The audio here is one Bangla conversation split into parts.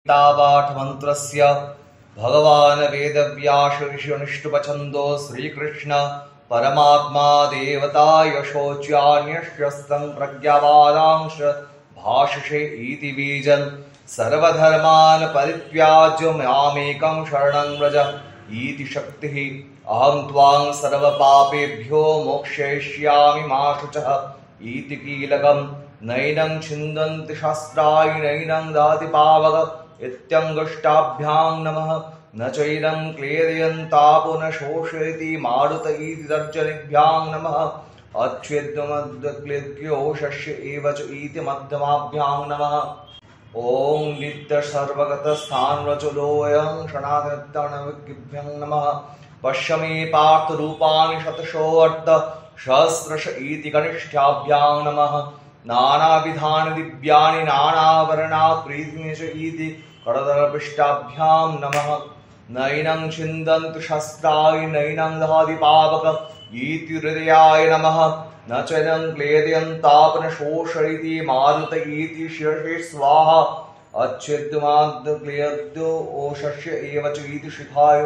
गीतापाठमन्त्रस्य भगवान् वेदव्यास ऋषिनिष्टुपछन्दो श्रीकृष्ण परमात्मा देवता यशोच्यान्यश्यस्तं प्रज्ञावादांश भाषसे इति बीजन् सर्वधर्मान् परित्याज्य मामेकं शरणं व्रज इति शक्तिः अहं त्वां सर्वपापेभ्यो मोक्षयिष्यामि मा शुचः इति कीलकम् नैनं छिन्दन्ति शास्त्राणि नैनं दहति पावक इत्यङ्गुष्टाभ्यां नमः न चैनं क्लेदयन्तापो न शोषयति मारुत इति तर्जनीभ्यां नमः अच्छेद्यमद्क्लेद्यो शस्य एव च इति मध्यमाभ्यां नमः ॐ नित्यसर्वगतस्थानरचलोऽयं सनातनविग्रहभ्यं नमः पश्य मे पार्थरूपाणि शतशोऽर्ध सहस्रश इति कनिष्ठाभ्यां नमः नानाविधानि दिव्यानि नानावर्णाकृतीनि च इति करतलपृष्ठाभ्यां नमः नैनं छिन्दन्ति शस्त्राणि नैनं दहति पावक इति हृदयाय नमः न चैनं क्लेदयन्तापो न शोषयति मारुत इति शिरसे स्वाहा अच्छेद्यमाद्क्लेद्यो ओषस्य एव च इति शिखाय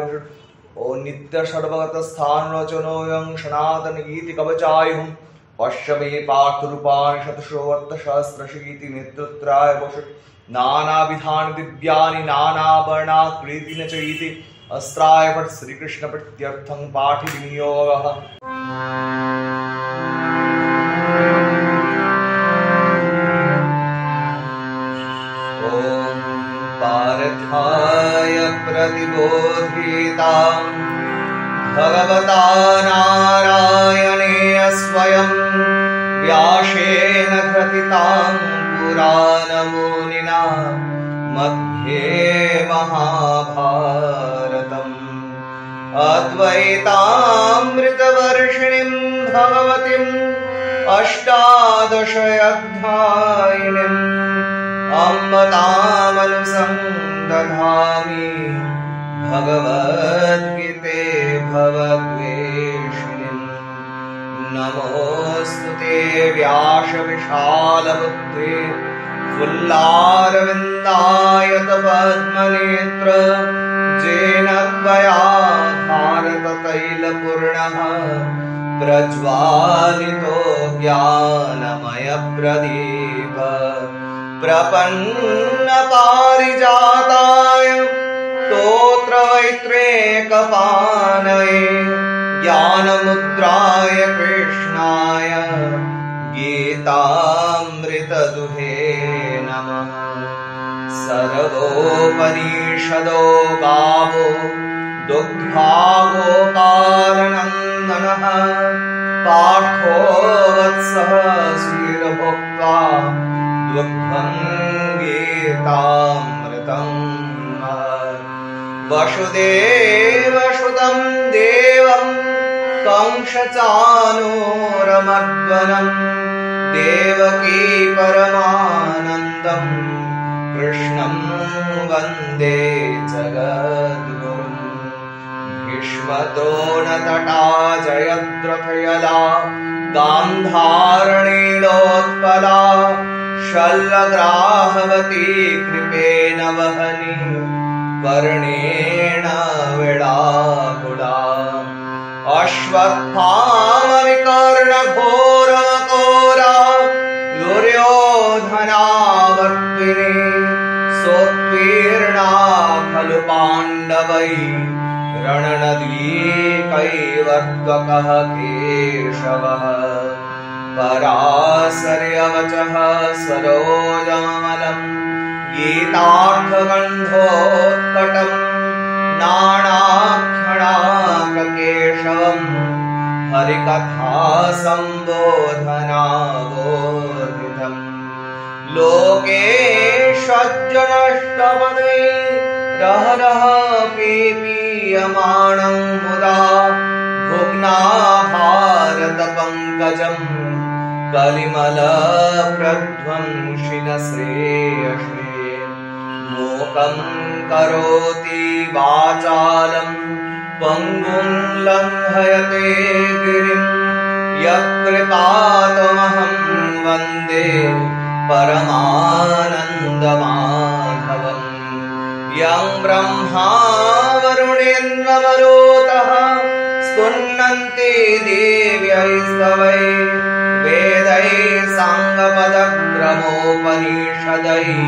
ओ नित्यसर्वगतस्थानरचनोऽयं सनातन इति कवचायुः पश्य मे पार्थरूपाणि शतशोऽर्थसहस्रश इति नेत्रत्राय वशु नानाविधानि दिव्यानि नानावर्णाकृतीनि च इति अस्त्राय भट् श्रीकृष्णप्रीत्यर्थं पाठिविनियोगः ॐ पार्थाय प्रतिबोधितां भगवता नारायणेन स्वयं व्यासेन ग्रथितां पुराणमुनिना मध्ये महाभारतम् अद्वैतामृतवर्षिणीं भगवतीम् अष्टादशाध्यायिनीम् अम्ब तामनुसन्दधामि भगवद्गीते भवद्वेषिणीम् नमोऽस्तु ते व्यासविशालबुद्धे फुल्लारविन्दायत पद्मनेत्र येन त्वया भारततैलपूर्णः प्रज्वालितो ज्ञानमयप्रदीप प्रपन्नपारिजाताय स्तोत्रवैत्रेकपाणये ज्ञानमुद्राय कृष्णाय गीतामृतदुहे नमः सर्वोपनिषदो गावो दुग्धा गोपालनन्दनः पार्थो वत्सः क्षीरभोक्ता दुग्धं गीतामृतम् वसुदेवसुतं देवं कंसचाणूरमर्दनं देवकी परमानन्दं कृष्णं वन्दे जगद्गुरुं भीष्मद्रोणतटा जयद्रथयला गान्धारनीलोत्पला शल्यग्राहवती कृपेण वहनी कर्णेन विडाकुला अश्वत्थामविकर्णघोरकोरा दुर्योधनावर्तिनी सोत्तीर्णा खलु पाण्डवैः रणनदीकैवर्त्वकः केशवः पराशर्यवचः सरोजमलम् गीतार्थगन्धोत्कटं नानाक्षराककेशवं हरिकथासम्बोधनाबोधितम् लोकेशज्जनष्टपदे रहरः पीपीयमाणं मुदा भुग्ना भारतपङ्कजम् कलिमलप्रध्वंसिनश्रेयसे मूकं करोति वाचालं पङ्गुं लङ्घयते गिरिं यत्कृपातमहं वन्दे परमानन्दमाधवम् यं ब्रह्मा वरुणेन्द्रमरुतः स्तुन्नन्ति दिव्यैस्तवैः वेदैः साङ्गपदक्रमोपनिषदैः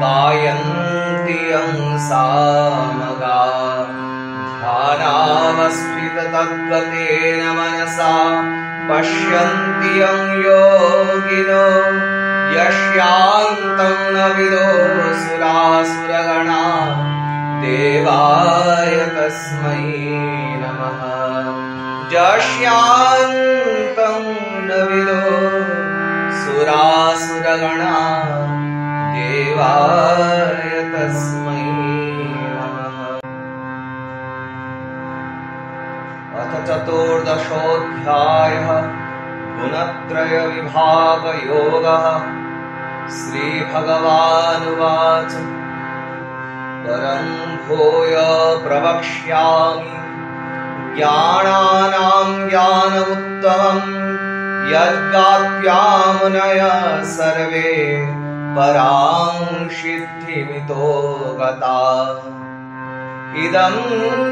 गायन्ति यं सामगाः ध्यानावस्थिततद्गतेन मनसा पश्यन्ति यं योगिनो यस्यान्तं न विदो सुरासुरगणाः देवाय तस्मै नमः यस्यान्तं न विदो सुरासुरगणाः देवाय तस्मै नमः। अथ चतुर्दशोऽध्यायः गुणत्रयविभागयोगः। श्रीभगवानुवाच परं भूय प्रवक्ष्यामि ज्ञानानां ज्ञानमुत्तमं यद्गात्वा मुनयः सर्वे परां सिद्धिमितो गताः। इदं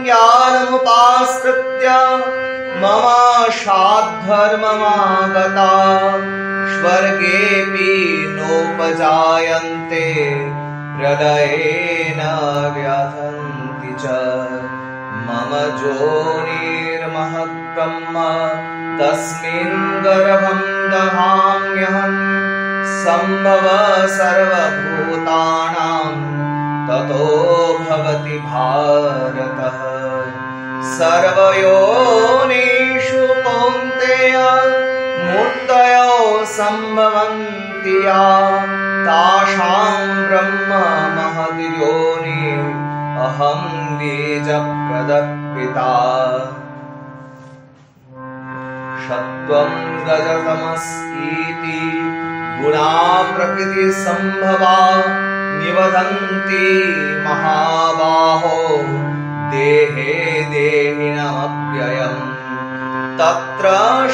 ज्ञानमुपाश्रित्य मम साद्धर्ममागताः स्वर्गेऽपि नोपजायन्ते प्रलयेन व्यथन्ति च। मम योनिर्महद्ब्रह्म तस्मिन् गर्भं दधाम्यहं सम्भवः सर्वभूतानां ततो भवति भारत। सर्वयोनिषु कौन्तेय मूर्तयो सम्भवन्ति या तासां ब्रह्म महद्योनिः अहं बीजप्रदः पिता। सत्त्वं रजतमस्तीति गुणा प्रकृतिसम्भवा निबध्नन्ति महाबाहो देहे देहिनमव्ययम्। तत्र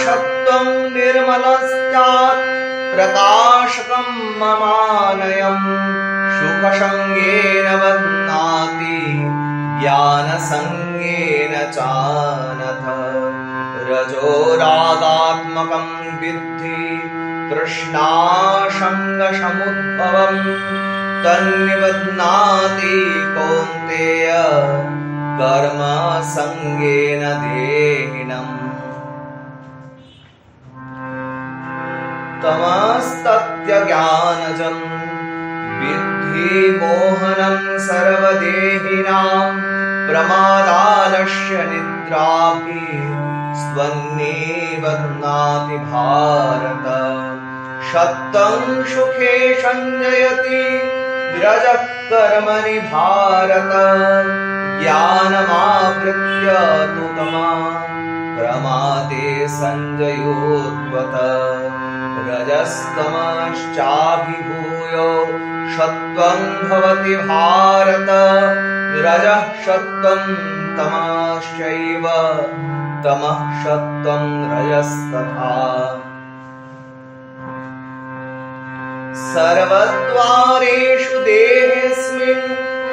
सत्त्वं निर्मलस्यात् प्रकाशकं ममानयम् सुखसङ्गेन बध्नाति ज्ञानसङ्गेन चानथ। रजोरागात्मकं विद्धि तृष्णासङ्गसमुद्भवम् तन्निबध्नाति कौन्तेय कर्मसङ्गेन देहिनम्। तमस्तत्यज्ञानजं विद्धि मोहनं सर्वदेहिनां प्रमादालस्य निद्राभिः स्वन्निबध्नाति भारत। सत्तं सुखे संजयति रजः कर्मणि भारत। ज्ञानमावृत्य तु तमः प्रमादे संजयोत्वत। रजस्तमश्चाभिभूय सत्त्वं भवति भारत। रजः सत्त्वं तमश्चैव तमः सत्त्वं रजस्तथा। सर्वद्वारेषु देहेऽस्मिन्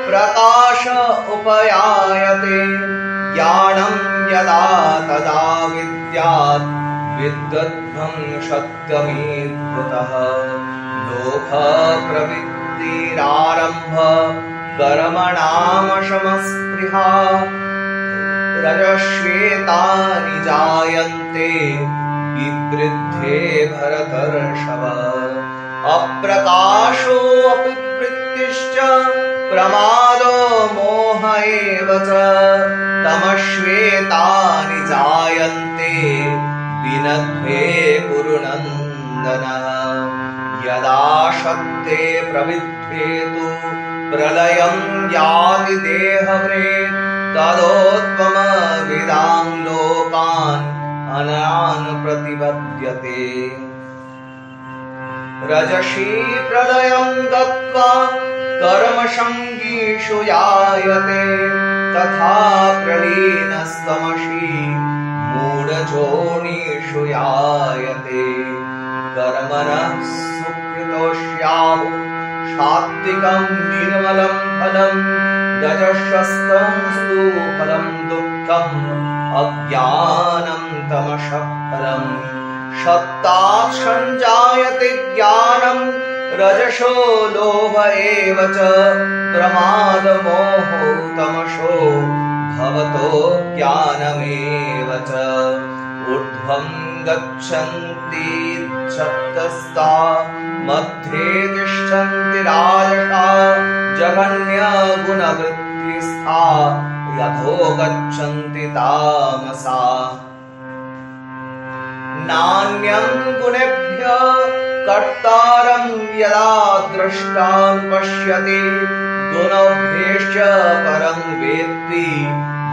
प्रकाश उपयायते। ज्ञानं यदा तदा विद्यात् विद्वद्भं सत्यमीभूतः। लोभ प्रवृत्तिरारम्भ कर्मणामशमस्पृहा। रजस्वेतानि जायन्ते विवृद्धे भरतर्षभ। अप्रकाशो अपवृत्तिश्च प्रमादो मोह एव च। तमश्वेतानि जायन्ते विनद्भे कुरुनन्दन। यदा शक्ते प्रविद्धेतु प्रलयं याति देहभृत् तदोत्तमविदां लोकान् अनान् प्रतिपद्यते। रजसी प्रलयं गत्वा कर्मसङ्गीषु जायते। तथा प्रलीनस्तमसि मूढजोनिषु जायते। कर्मणः सुकृतोऽस्याहुः सात्विकं निर्मलं फलं रजसस्तमस्तु फलं दुःखम् अज्ञानं तमसः फलम् सत्त्वात् सञ्जायते ज्ञानं रजसो लोभ एव च प्रमादमोहो तमसो भवतो ज्ञानमेव च ऊर्ध्वं गच्छन्ति सत्तस्ता मध्ये तिष्ठन्ति राजसा जघन्यगुणवृत्तिस्था यथो गच्छन्ति तामसा नान्यं गुणेभ्यः कर्तारं यदा द्रष्टानुपश्यति गुणेभ्यश्च परं वेत्ति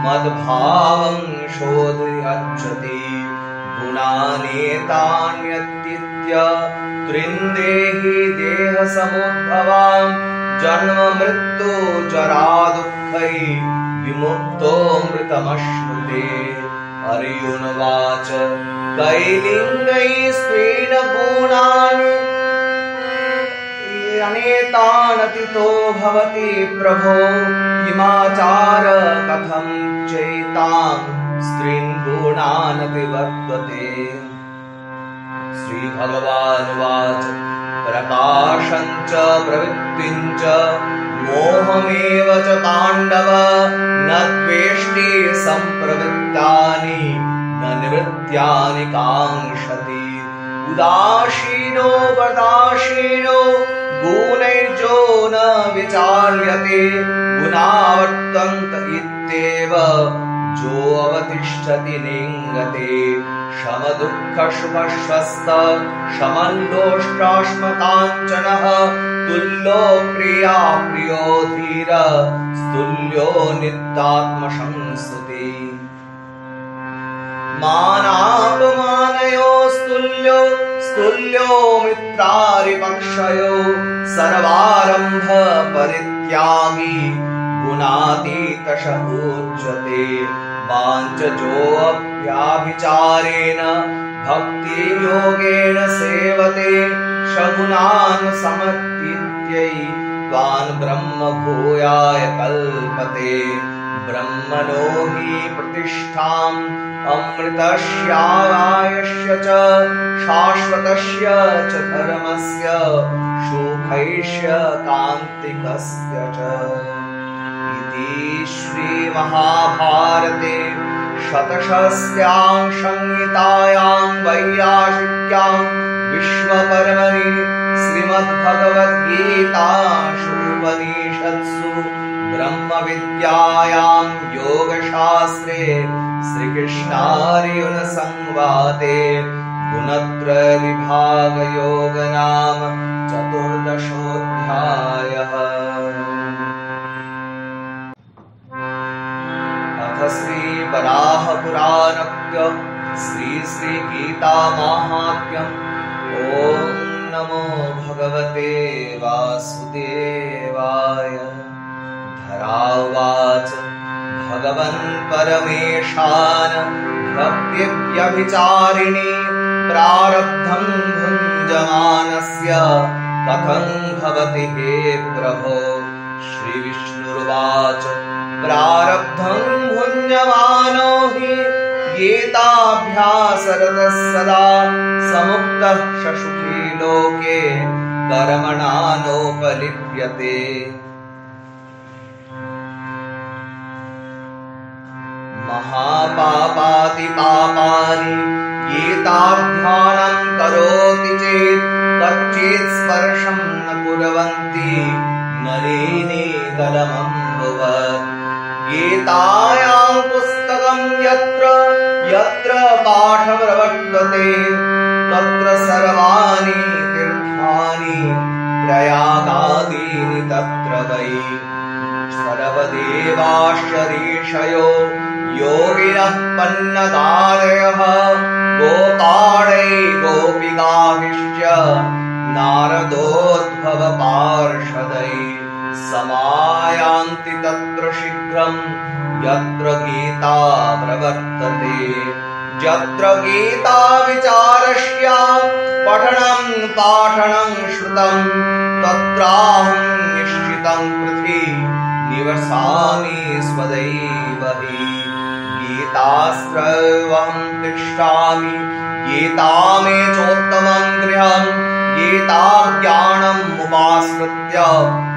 मद्भावं शोधयच्छति गुणानेतान्यतीत्य त्रिन्देहि देहसमुद्भवां जन्म मृत्यु जरा दुःखै विमुक्तो मृतमश्नुते अर्जुनवाच कैलिङ्गैः स्वेन गुणान् अनेतानतीतो भवति प्रभो किमाचार कथं चैतां स्त्रीन् गुणानतिवर्तते श्रीभगवानुवाच प्रकाशं च प्रवृत्तिं च मोहमेव च पाण्डव न द्वेष्टि सम्प्रवृत्तानि न निवृत्तानि काङ्क्षति उदासीनो वदासीनो गुणैर्जो न विचार्यते गुणावर्तन्त इत्येव जो अवतिष्ठति निङ्गते समदुःखसुखस्वस्थ समन्दोष्टाश्मकाञ्चनः तुल्यो प्रिया प्रियो धीर स्तुल्यो नित्यात्मसंस्तुति मानापमानयोस्तुल्यो स्तुल्यो मित्रारिपक्षयो सर्वारम्भ परित्यागी गुणातीतः उच्यते वाञ्छजोऽप्याभिचारेण भक्तियोगेन सेवते सगुणान् समतीत्यै त्वान् ब्रह्म भूयाय कल्पते ब्रह्मणो हि प्रतिष्ठाम् अमृतस्यावायस्य च शाश्वतस्य च धर्मस्य सुखैश्य कान्तिकस्य च इति श्रीमहाभारते शतषष्ट्यां संहितायां वैयासिक्यां विश्वपर्वणि श्रीमद्भगवद्गीतासु उपनिषत्सु ब्रह्मविद्यायां योगशास्त्रे श्रीकृष्णार्जुनसंवादे गुणत्रयविभागयोग नाम चतुर्दशोऽध्यायः। अथ श्रीवराहपुराणस्य श्रीगीतामाहात्म्यम्। ॐ नमो भगवते वासुदेवाय। धरावाच भगवन् परमेशान भक्तिव्यभिचारिणि प्रारब्धं भुञ्जमानस्य कथं भवति हे प्रभो। श्रीविष्णुर्वाच प्रारब्धं भुञ्जमानो हि गीताभ्यासरतः सदा समुक्तः सुखी लोके कर्मणा नोपलिप्यते। महापापातिपापानि गीताध्यानं करोति चेत् कच्चित् स्पर्शं न कुर्वन्ति नलिनीतलमम्बुवत्। गीतायां पुस्तकं यत्र यत्र पाठप्रवर्तते तत्र सर्वाणि तीर्थानि प्रयागादीनि तत्र वै। सर्वदेवाश्च ऋषयो योगिनः पन्नगादयः गोपालै गोपिकाभिश्च नारदोद्भव पार्षदै समायान्ति तत्र शीघ्रं यत्र गीता प्रवर्तते। यत्र गीता विचारस्य पठनं पाठनं श्रुतं तत्राहं निश्चितं पृथि निवसामि स्वदैव हि गीताश्रवं तिष्ठामि गीता मे चोत्तमं गृहं गीता ज्ञानम् उपाश्रित्य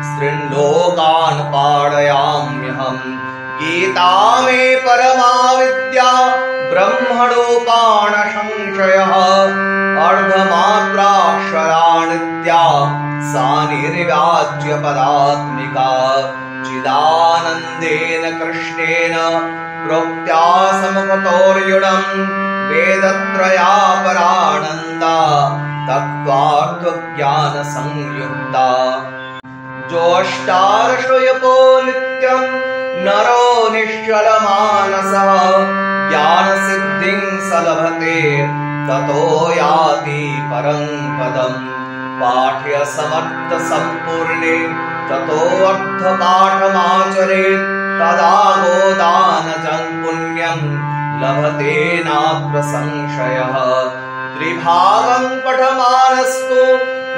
स्त्रीन्लोकान् पालयाम्यहम् गीता मे परमा विद्या ब्रह्मणोपान संशयः अर्धमात्राक्षरा नित्या सा निर्व्याज्य पदात्मिका चिदानन्देन कृष्णेन प्रोक्त्या समुपतोर्युणम् वेदत्रयापरानन्दा तत्त्वार्थज्ञानसंयुक्ता जोष्टार्षयपो नित्यं नरो निश्चलमानसः ज्ञानसिद्धिं स लभते ततो याति परं पदम् पाठ्य समर्थसम्पूर्णे ततो अर्थपाठमाचरेत् तदा गोदानजं पुण्यं लभते नात्र संशयः त्रिभागं पठमानस्तु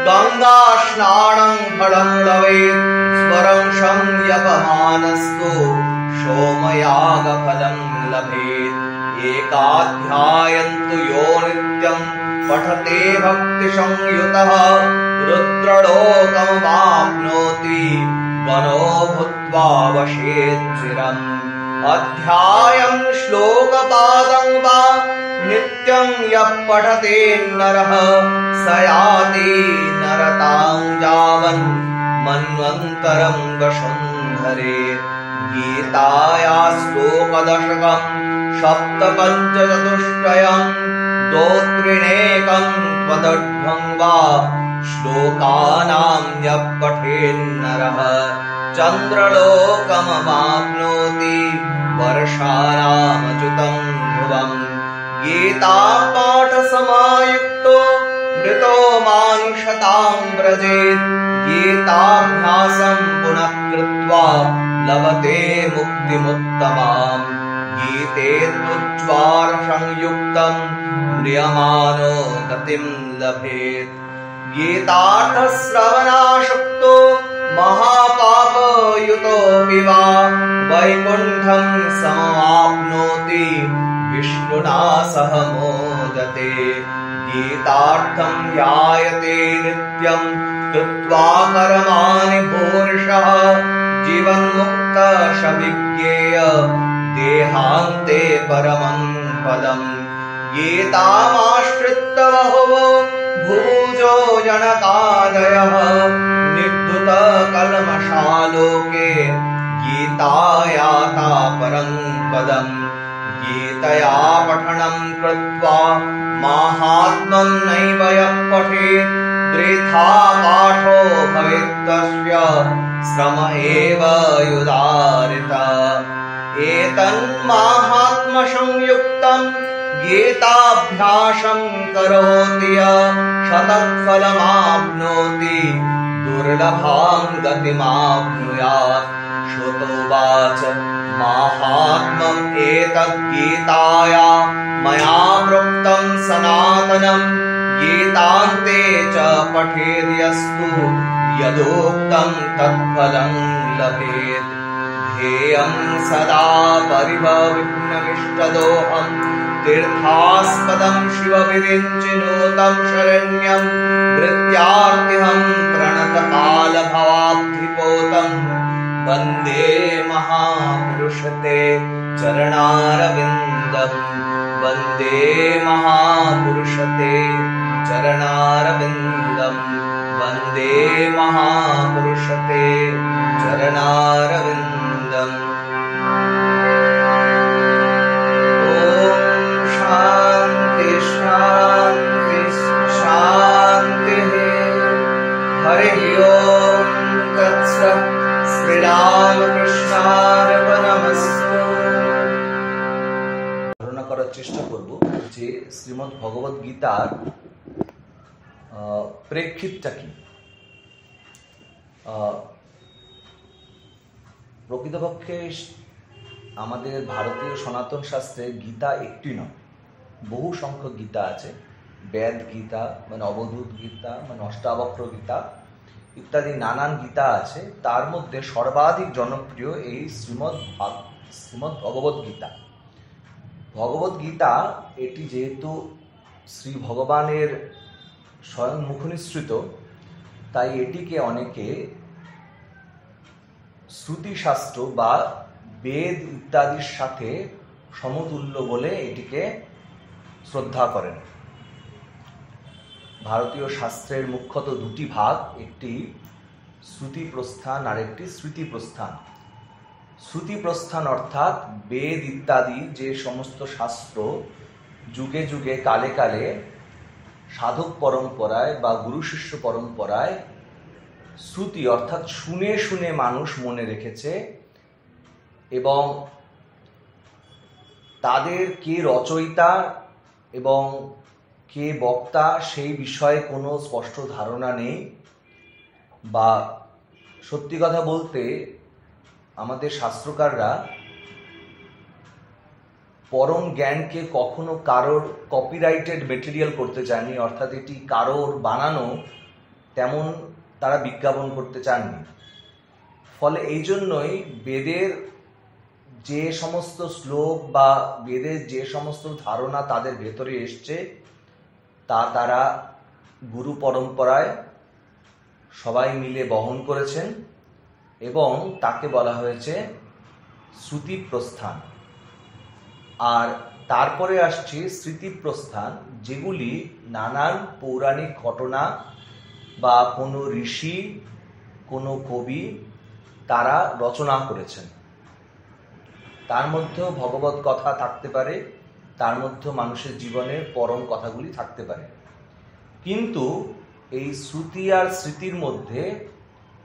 गङ्गास्नानं फलं लभेत् स्वरं संयपमानस्तु सोमयागफलं लभेत् एकाध्यायन्तु यो नित्यं पठते भक्तिसंयुतः रुद्रलोकमवाप्नोति वनो भूत्वा वशेत् चिरम् अध्यायं श्लोकपादं वा नित्यं यः पठते नरः स याति नरतां यावन् मन्वन्तरं वसुन्धरे गीताया श्लोकदशकं सप्तपञ्चचतुष्टयं दोत्रिणेकं त्वदढ्वं वा श्लोकानां यः पठेन्नरः चन्द्रलोकमवाप्नोति वर्षाणामच्युतं ध्रुवम् गीतापाठसमायुक्तो मृतो मानुषतां व्रजेत् गीताभ्यासं पुनः कृत्वा लभते मुक्तिमुत्तमाम् गीतेत्युच्चारसंयुक्तं म्रियमाणो गतिं लभेत् गीतार्थश्रवणाशक्तो महापापयुतोऽपि वा वैकुण्ठं समवाप्नोति विष्णुना सह मोदते गीतार्थं ध्यायते नित्यं कृत्वा कर्माणि भूरिशः जीवन्मुक्तः विज्ञेय देहान्ते परमं पदम् गीतामाश्रित्य बहवो भुजो जनकादयः निर्धुतकल्मषालोके गीतायाता परं पदम् गीतया पठनं कृत्वा माहात्म्यं नैव यः पठेत् वृथा पाठो भवेत्तस्य श्रम एव युदारिता एतन्माहात्म्यसंयुक्तं गीताभ्यासं करोति यः शतफलमाप्नोति दुर्लभां गतिमाप्नुयात् श्रुतोवाच माहात्म्यम् एतद्गीताया मया प्रोक्तं सनातनं गीतान्ते च पठेद्यस्तु यदोक्तं तत्फलं लभेत् ध्येयं सदा परिभविघ्नमिष्टदोहं तीर्थास्पदं शिवविरिञ्चिनोतं शरण्यं भृत्यार्तिहं प्रणतकालभवाब्धिपोतं वन्दे महापुरुषते चरणारविन्दम् वन्दे महापुरुषते चरणारविन्दम् वन्दे महापुरुषते चरणारविन्दम् ॐ शान्ति शान्ति शान्तिः हरिः ॐ तत्सत् শ্রীরামকৃষ্ণার্পণমস্তু। ধারণা করার চেষ্টা করব যে শ্রীমদ্ ভগবদ গীতার প্রেক্ষিতটা কি। প্রকৃতপক্ষে আমাদের ভারতীয় সনাতন শাস্ত্রে গীতা একটি নয়, বহু সংখ্যক গীতা আছে। বেদ গীতা মানে অবধূত গীতা মানে অষ্টাবক্র গীতা ইত্যাদি নানান গীতা আছে। তার মধ্যে সর্বাধিক জনপ্রিয় এই শ্রীমদ্ ভগবদ গীতা। ভগবদ গীতা এটি যেহেতু শ্রী ভগবানের স্বয়ং মুখনিসৃত, তাই এটিকে অনেকে শ্রুতিশাস্ত্র বা বেদ ইত্যাদির সাথে সমতুল্য বলে এটিকে শ্রদ্ধা করেন। ভারতীয় শাস্ত্রের মুখ্যত দুটি ভাগ, একটি শ্রুতি প্রস্থান আর একটি স্মৃতি প্রস্থান। শ্রুতি প্রস্থান অর্থাৎ বেদ ইত্যাদি যে সমস্ত শাস্ত্র যুগে যুগে কালে কালে সাধক পরম্পরায় বা গুরু শিষ্য পরম্পরায় শ্রুতি অর্থাৎ শুনে শুনে মানুষ মনে রেখেছে এবং তাদের কে রচয়িতা এবং কে বক্তা সেই বিষয়ে কোনো স্পষ্ট ধারণা নেই, বা সত্যি কথা বলতে আমাদের শাস্ত্রকাররা পরম জ্ঞানকে কখনো কারোর কপিরাইটেড মেটেরিয়াল করতে চাননি, অর্থাৎ এটি কারোর বানানো তেমন তারা বিজ্ঞাপন করতে চাননি। ফলে এই জন্যই বেদের যে সমস্ত শ্লোক বা বেদের যে সমস্ত ধারণা তাদের ভেতরে এসছে তা তারা গুরু পরম্পরায় সবাই মিলে বহন করেছেন এবং তাকে বলা হয়েছে শ্রুতি প্রস্থান। আর তারপরে আসছে স্মৃতি প্রস্থান, যেগুলি নানান পৌরাণিক ঘটনা বা কোনো ঋষি কোনো কবি তারা রচনা করেছেন। তার মধ্যেও ভগবত কথা থাকতে পারে, তার মধ্যেও মানুষের জীবনের পরম কথাগুলি থাকতে পারে। কিন্তু এই শ্রুতি আর স্মৃতির মধ্যে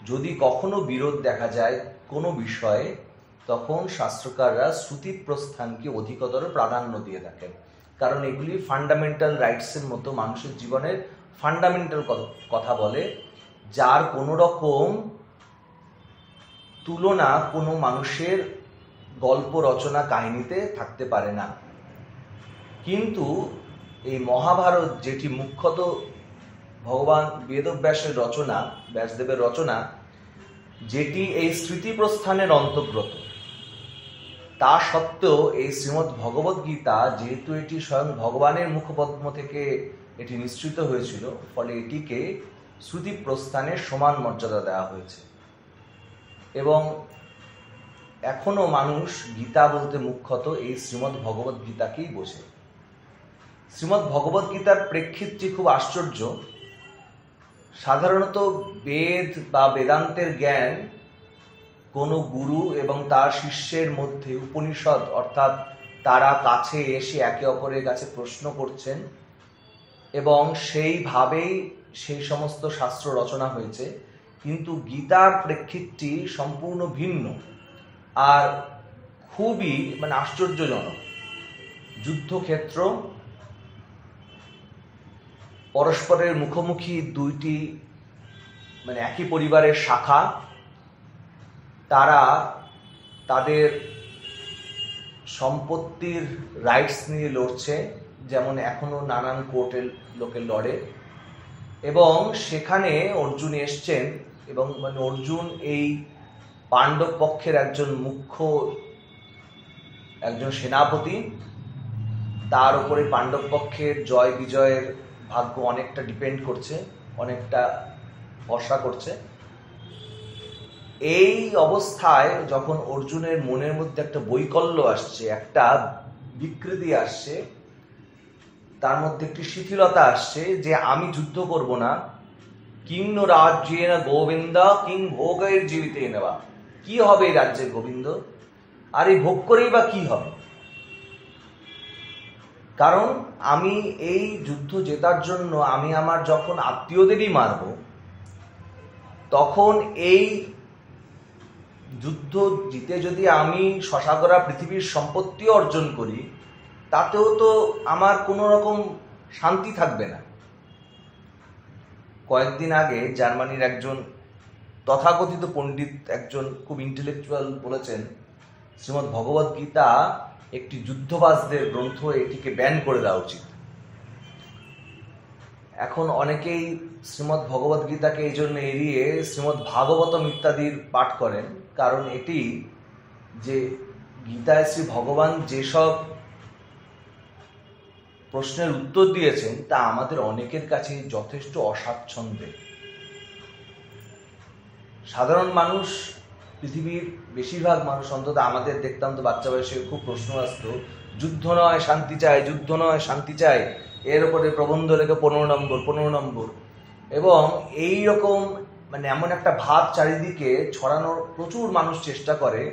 যদি কখনো বিরোধ দেখা যায় কোনো বিষয়ে, তখন শাস্ত্রকাররা শ্রুতি প্রস্থানকে অধিকতর প্রাধান্য দিয়ে থাকেন, কারণ এগুলি ফান্ডামেন্টাল রাইটসের মতো মানুষের জীবনের ফান্ডামেন্টাল কথা বলে, যার কোনো রকম তুলনা কোনো মানুষের গল্প রচনা কাহিনীতে থাকতে পারে না। কিন্তু এই মহাভারত, যেটি মুখ্যত ভগবান বেদব্যাসের রচনা, ব্যাসদেবের রচনা, যেটি এই স্মৃতি প্রস্থানের অন্তর্গত, তা সত্ত্বেও এই শ্রীমদ্ ভগবদ গীতা যেহেতু এটি স্বয়ং ভগবানের মুখপদ্ম থেকে এটি নিঃসৃত হয়েছিল, ফলে এটিকে শ্রুতি প্রস্থানের সমান মর্যাদা দেওয়া হয়েছে। এবং এখনো মানুষ গীতা বলতে মুখ্যত এই শ্রীমদ্ ভগবদ গীতাকেই বোঝে। শ্রীমদ্ ভগবদ গীতার প্রেক্ষিতটি খুব আশ্চর্য। সাধারণত বেদ বা বেদান্তের জ্ঞান কোনো গুরু এবং তার শিষ্যের মধ্যে উপনিষদ, অর্থাৎ তারা কাছে এসে একে অপরের কাছে প্রশ্ন করছেন এবং সেইভাবেই সেই সমস্ত শাস্ত্র রচনা হয়েছে। কিন্তু গীতার প্রেক্ষিতটি সম্পূর্ণ ভিন্ন আর খুবই আশ্চর্যজনক। যুদ্ধক্ষেত্র, পরস্পরের মুখোমুখি দুইটি একই পরিবারের শাখা, তারা তাদের সম্পত্তির রাইটস নিয়ে লড়ছে, যেমন এখনো নানান কোর্টের লোকে লড়ে। এবং সেখানে অর্জুন এসছেন এবং অর্জুন এই পাণ্ডব পক্ষের একজন সেনাপতি। তার উপরে পাণ্ডব পক্ষের জয় বিজয়ের ভাগ্য অনেকটা ডিপেন্ড করছে, অনেকটা ভরসা করছে। এই অবস্থায় যখন অর্জুনের মনের মধ্যে একটা বৈকল্য আসছে, একটা বিকৃতি আসছে, তার মধ্যে একটি শিথিলতা আসছে যে আমি যুদ্ধ করব না, কিং নো রাজ্যেন গোবিন্দ কিং ভোগের জীবিতে নেওয়া, কি হবে এই রাজ্যের গোবিন্দ, আর এই ভোগ করেই বা কি হবে? কারণ আমি এই যুদ্ধ জেতার জন্য আমি আমার যখন আত্মীয়দেরই মারব, তখন এই যুদ্ধ জিতে যদি আমি শশাগরা পৃথিবীর সম্পত্তি অর্জন করি, তাতেও তো আমার কোনো রকম শান্তি থাকবে না। কয়েকদিন আগে জার্মানির একজন তথাকথিত পণ্ডিত, একজন খুব ইন্টেলেকচুয়াল বলেছেন, শ্রীমদ্ ভগবদ গীতা একটি যুদ্ধবাজদের গ্রন্থ, এটিকে ব্যান করে দেওয়া উচিত। এখন অনেকেই শ্রীমদ্ ভগবদ গীতাকে এই জন্য এড়িয়ে শ্রীমদ্ ভাগবতম ইত্যাদির পাঠ করেন, কারণ এটি যে গীতায় শ্রী ভগবান যেসব প্রশ্নের উত্তর দিয়েছেন তা আমাদের অনেকের কাছে যথেষ্ট অস্বাচ্ছন্দ্যের। সাধারণ মানুষ, পৃথিবীর বেশিরভাগ মানুষ, অন্তত আমাদের দেখতাম তো বাচ্চা বয়সে খুব প্রশ্ন আসতো, যুদ্ধ নয় শান্তি চাই, যুদ্ধ নয় শান্তি চাই, এর উপরে প্রবন্ধ লেখে 15 নম্বর। এবং এই রকম এমন একটা ভাব চারিদিকে ছড়ানোর প্রচুর মানুষ চেষ্টা করে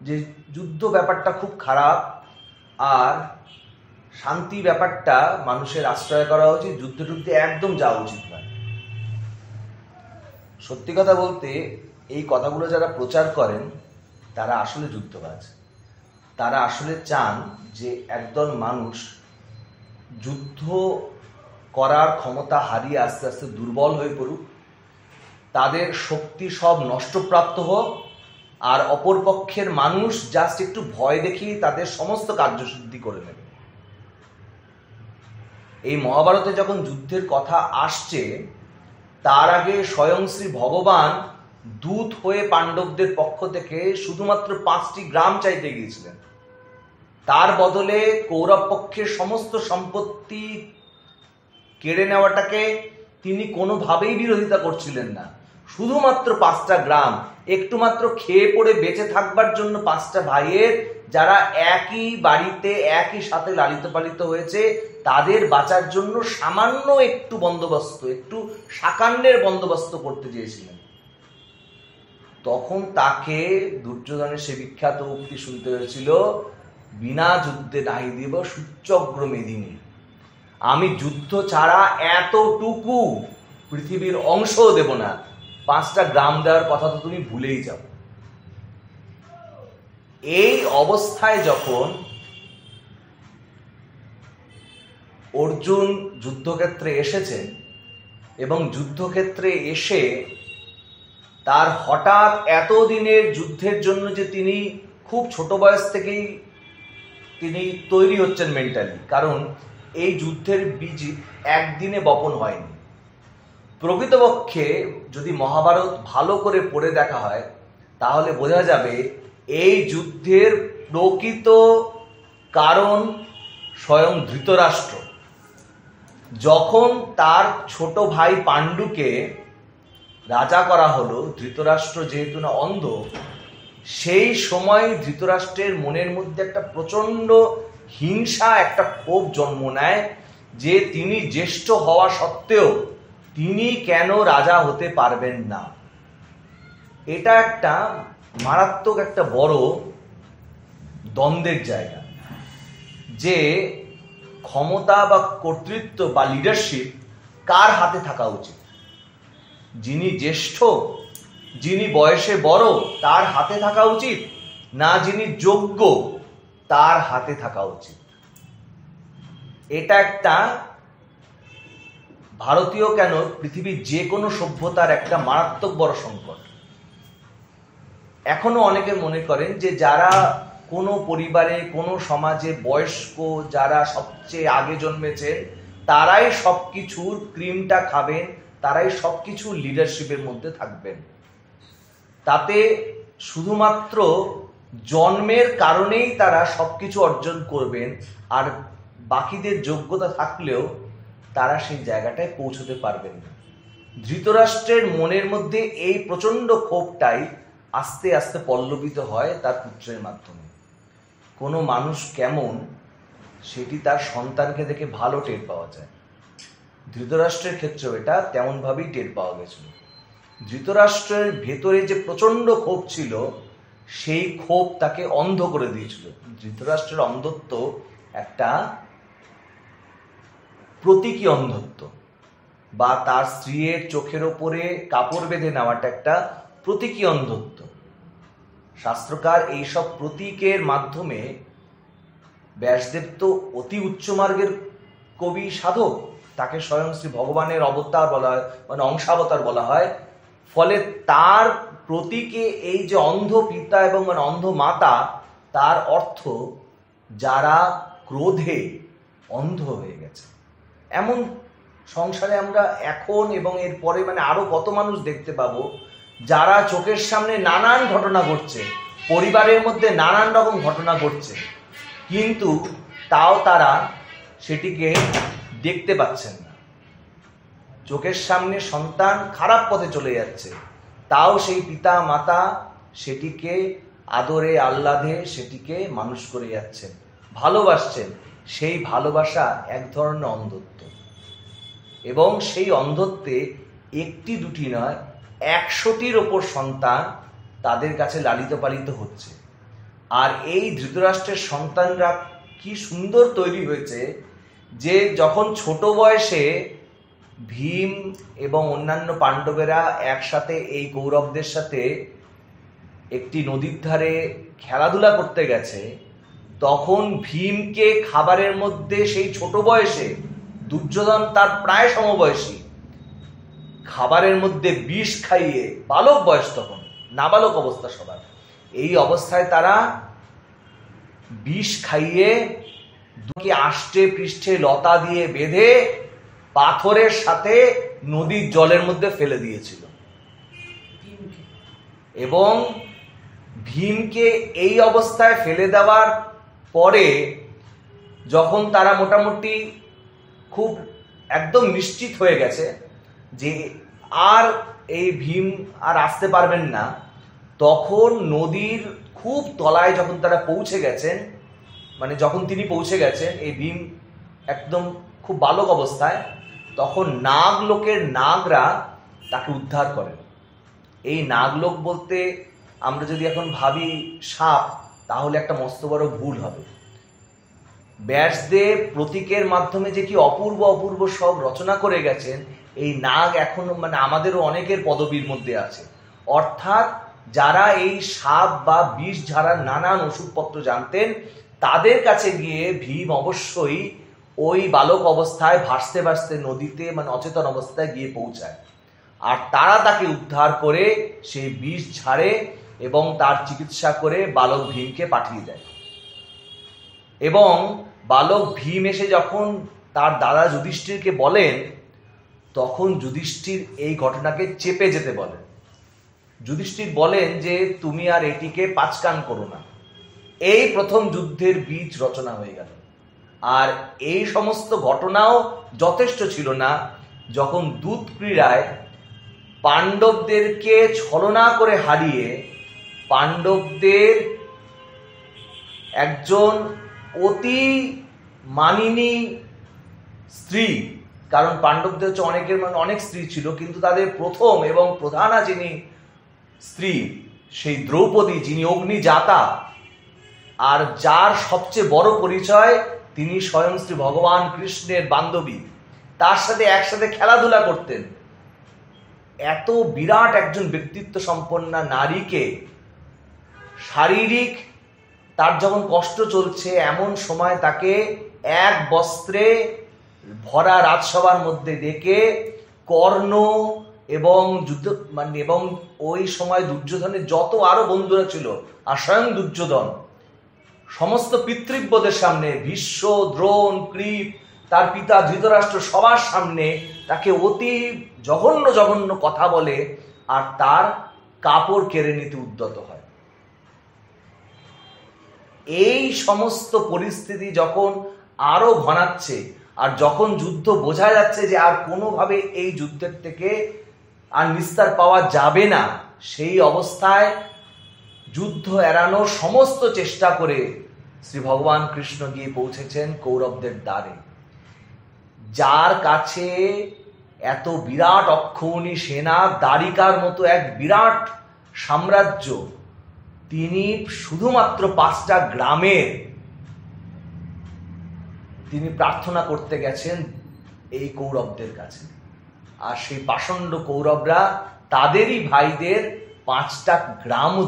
যে যুদ্ধ ব্যাপারটা খুব খারাপ, আর শান্তি ব্যাপারটা মানুষের আশ্রয় করা উচিত, যুদ্ধে একদম যাওয়া উচিত নয়। সত্যি কথা বলতে এই কথাগুলো যারা প্রচার করেন তারা আসলে যুদ্ধবাজ। তারা আসলে চান যে একদল মানুষ যুদ্ধ করার ক্ষমতা হারিয়ে আস্তে আস্তে দুর্বল হয়ে পড়ুক, তাদের শক্তি সব নষ্টপ্রাপ্ত হোক, আর অপরপক্ষের মানুষ জাস্ট একটু ভয় দেখিয়ে তাদের সমস্ত কার্যসিদ্ধি করে নেবে। এই মহাভারতে যখন যুদ্ধের কথা আসছে, তার আগে স্বয়ং শ্রী ভগবান দূত হয়ে পাণ্ডবদের পক্ষ থেকে শুধুমাত্র 5টি গ্রাম চাইতে গিয়েছিলেন। তার বদলে কৌরব পক্ষের সমস্ত সম্পত্তি কেড়ে নেওয়াটাকে তিনি কোনোভাবেই বিরোধিতা করছিলেন না। শুধুমাত্র 5টা গ্রাম, একটু মাত্র খেয়ে পড়ে বেঁচে থাকবার জন্য 5টা ভাইয়ের, যারা একই বাড়িতে একই সাথে লালিত পালিত হয়েছে, তাদের বাঁচার জন্য সামান্য একটু বন্দোবস্ত, একটু সাকান্নের বন্দোবস্ত করতে চেয়েছিলেন। তখন তাকে দুর্যোধনের সে বিখ্যাত উক্তি শুনতে হয়েছিল, বিনা যুদ্ধে নাহি দিব সূচ্যগ্র মেদিনী। আমি যুদ্ধ ছাড়া এতটুকু পৃথিবীর অংশও দেব না। 5টা গ্রাম দেওয়ার কথা তো তুমি ভুলেই যাও। এই অবস্থায় যখন অর্জুন যুদ্ধক্ষেত্রে এসেছেন এবং যুদ্ধক্ষেত্রে এসে তার হঠাৎ এতদিনের যুদ্ধের জন্য যে তিনি খুব ছোট বয়স থেকেই তিনি তৈরি হচ্ছেন মেন্টালি, কারণ এই যুদ্ধের বীজ একদিনে বপন হয়নি। প্রকৃতপক্ষে যদি মহাভারত ভালো করে পড়ে দেখা হয় তাহলে বোঝা যাবে এই যুদ্ধের প্রকৃত কারণ স্বয়ং ধৃতরাষ্ট্র। যখন তার ছোট ভাই পাণ্ডুকে রাজা করা হলো, ধৃতরাষ্ট্র যেহেতু না অন্ধ, সেই সময় ধৃতরাষ্ট্রের মনের মধ্যে একটা প্রচন্ড হিংসা, একটা ক্ষোভ জন্ম নেয় যে তিনি জ্যেষ্ঠ হওয়া সত্ত্বেও তিনি কেন রাজা হতে পারবেন না। এটা একটা মারাত্মক একটা বড় দ্বন্দ্বের জায়গা, যে ক্ষমতা বা কর্তৃত্ব বা লিডারশিপ কার হাতে থাকা উচিত। যিনি জ্যেষ্ঠ, যিনি বয়সে বড়, তার হাতে থাকা উচিত, না যিনি যোগ্য তার হাতে থাকা উচিত। এটা একটা ভারতীয় কেন পৃথিবীর যে কোনো সভ্যতার একটা মারাত্মক বড় সংকট। এখনো অনেকে মনে করেন যে যারা কোনো পরিবারে, কোনো সমাজে বয়স্ক, যারা সবচেয়ে আগে জন্মেছেন, তারাই সবকিছুর ক্রিমটা খাবেন, তারাই সবকিছু লিডারশিপের মধ্যে থাকবেন। তাতে শুধুমাত্র জন্মের কারণেই তারা সবকিছু অর্জন করবেন, আর বাকিদের যোগ্যতা থাকলেও তারা সেই জায়গাটায় পৌঁছতে পারবেন না। ধৃতরাষ্ট্রের মনের মধ্যে এই প্রচন্ড ক্ষোভটাই আস্তে আস্তে পল্লবিত হয় তার পুত্রের মাধ্যমে। কোনো মানুষ কেমন সেটি তার সন্তানকে দেখে ভালো টের পাওয়া যায়। ধৃতরাষ্ট্রের ক্ষেত্রেও এটা তেমনভাবেই টের পাওয়া গেছিল। ধৃতরাষ্ট্রের ভেতরে যে প্রচন্ড ক্ষোভ ছিল, সেই ক্ষোভ তাকে অন্ধ করে দিয়েছিল। ধৃতরাষ্ট্রের অন্ধত্ব একটা প্রতীকী অন্ধত্ব, বা তার স্ত্রীর চোখের ওপরে কাপড় বেঁধে নেওয়াটা একটা প্রতীকী অন্ধত্ব। শাস্ত্রকার এইসব প্রতীকের মাধ্যমে, ব্যাসদেব তো অতি উচ্চ মার্গের কবি সাধক, তাকে স্বয়ং শ্রী ভগবানের অবতার বলা হয়, অংশাবতার বলা হয়। ফলে তার প্রতীকে এই যে অন্ধ পিতা এবং অন্ধ মাতা, তার অর্থ যারা ক্রোধে অন্ধ হয়ে গেছে। এমন সংসারে আমরা এখন এবং এর পরে মানে আরো কত মানুষ দেখতে পাবো, যারা চোখের সামনে নানান ঘটনা ঘটছে, পরিবারের মধ্যে নানান রকম ঘটনা ঘটছে, কিন্তু তাও তারা সেটিকে দেখতে পাচ্ছেন না। চোখের সামনে সন্তান খারাপ পথে চলে যাচ্ছে, তাও সেই পিতা মাতা সেটিকে আদরে আহ্লাদে সেটিকে মানুষ করে যাচ্ছেন, ভালোবাসছেন। সেই ভালোবাসা এক ধরনের অন্ধত্ব, এবং সেই অন্ধত্বে একটি দুটি নয়, 100টির ওপর সন্তান তাদের কাছে লালিত পালিত হচ্ছে। আর এই ধৃতরাষ্ট্রের সন্তানরা কি সুন্দর তৈরি হয়েছে যে যখন ছোট বয়সে ভীম এবং অন্যান্য পাণ্ডবেরা একসাথে এই কৌরবদের সাথে একটি নদীর ধারে খেলাধুলা করতে গেছে, তখন ভীমকে খাবারের মধ্যে সেই ছোট বয়সে, দুর্যোধন তার প্রায় সমবয়সী, খাবারের মধ্যে বিষ খাইয়ে, বালক বয়স তখন, নাবালক অবস্থা সবার, এই অবস্থায় তারা বিষ খাইয়ে দুকে আষ্টে পৃষ্ঠে লতা দিয়ে বেঁধে পাথরের সাথে নদীর জলের মধ্যে ফেলে দিয়েছিল। এবং ভীমকে এই অবস্থায় ফেলে দেওয়ার পরে যখন তারা মোটামুটি খুব একদম নিশ্চিত হয়ে গেছে যে আর এই ভীম আর আসতে পারবেন না, তখন নদীর খুব তলায় যখন তারা পৌঁছে গেছেন, মানে যখন তিনি পৌঁছে গেছেন এই ভীম একদম খুব বালক অবস্থায়, তখন নাগলোকের নাগরা তাকে উদ্ধার করেন। এই নাগলোক বলতে আমরা যদি এখন ভাবি সাপ, তাহলে একটা মস্ত বড় ভুল হবে। ব্যাসদেব প্রতীকের মাধ্যমে যে কি অপূর্ব অপূর্ব সব রচনা করে গেছেন, এই নাগ এখনো মানে আমাদেরও অনেকের পদবীর মধ্যে আছে। অর্থাৎ যারা এই সাপ বা বিষ ঝাড়ার নানান ওষুধপত্র জানতেন, তাদের কাছে গিয়ে ভীম অবশ্যই ওই বালক অবস্থায় ভাসতে ভাসতে নদীতে মানে অচেতন অবস্থায় গিয়ে পৌঁছায়, আর তারা তাকে উদ্ধার করে সেই বিষ ঝাড়ে এবং তার চিকিৎসা করে বালক ভীমকে পাঠিয়ে দেয়। এবং বালক ভীম এসে যখন তার দাদা যুধিষ্ঠিরকে বলেন, তখন যুধিষ্ঠির এই ঘটনাকে চেপে যেতে বলেন। যুধিষ্ঠির বলেন যে তুমি আর এটিকে পাঁচকান করো না। এই প্রথম যুদ্ধের বীজ রচনা হয়ে গেল। আর এই সমস্ত ঘটনাও যথেষ্ট ছিল না, যখন দূত ক্রীড়ায় পাণ্ডবদেরকে ছলনা করে হারিয়ে পাণ্ডবদের একজন অতি মানিনী স্ত্রী, কারণ পাণ্ডবদের হচ্ছে অনেকের মানে অনেক স্ত্রী ছিল, কিন্তু তাদের প্রথম এবং প্রধানা যিনি স্ত্রী, সেই দ্রৌপদী, যিনি অগ্নিজাতা, আর যার সবচেয়ে বড় পরিচয় তিনি স্বয়ং শ্রী ভগবান কৃষ্ণের বান্ধবী, তার সাথে একসাথে খেলাধুলা করতেন। এত বিরাট একজন ব্যক্তিত্ব সম্পন্না নারীকে শারীরিক তার যখন কষ্ট চলছে, এমন সময় তাকে এক বস্ত্রে ভরা রাজসভার মধ্যে ডেকে কর্ণ এবং যুদ্ধ মানে এবং ওই সময় দুর্যোধনের যত আরো বন্ধুরা ছিল, আর স্বয়ং দুর্যোধন সমস্ত পিতৃব্যদের সামনে, ভীষ্ম, দ্রোণ, কৃপ, তার পিতা ধৃতরাষ্ট্র সবার সামনে তাকে অতি জঘন্য জঘন্য কথা বলে আর তার কাপড় কেড়ে নিতে উদ্যত হয়। এই সমস্ত পরিস্থিতি যখন আরো ঘনাচ্ছে, আর যখন যুদ্ধ বোঝা যাচ্ছে যে আর কোনোভাবে এই যুদ্ধের থেকে আর নিস্তার পাওয়া যাবে না, সেই অবস্থায় যুদ্ধ এড়ানোর সমস্ত চেষ্টা করে শ্রী ভগবান কৃষ্ণ গিয়ে পৌঁছেছেন কৌরবদের দ্বারে। যার কাছে এত বিরাট অক্ষৌণী সেনা, দ্বারিকার মতো এক বিরাট সাম্রাজ্য, তিনি শুধুমাত্র 5টা গ্রামের তিনি প্রার্থনা করতে গেছেন এই কৌরবদের কাছে। আর সেই পাষণ্ড কৌরবরা তাদেরই ভাইদের 5টা গ্রামও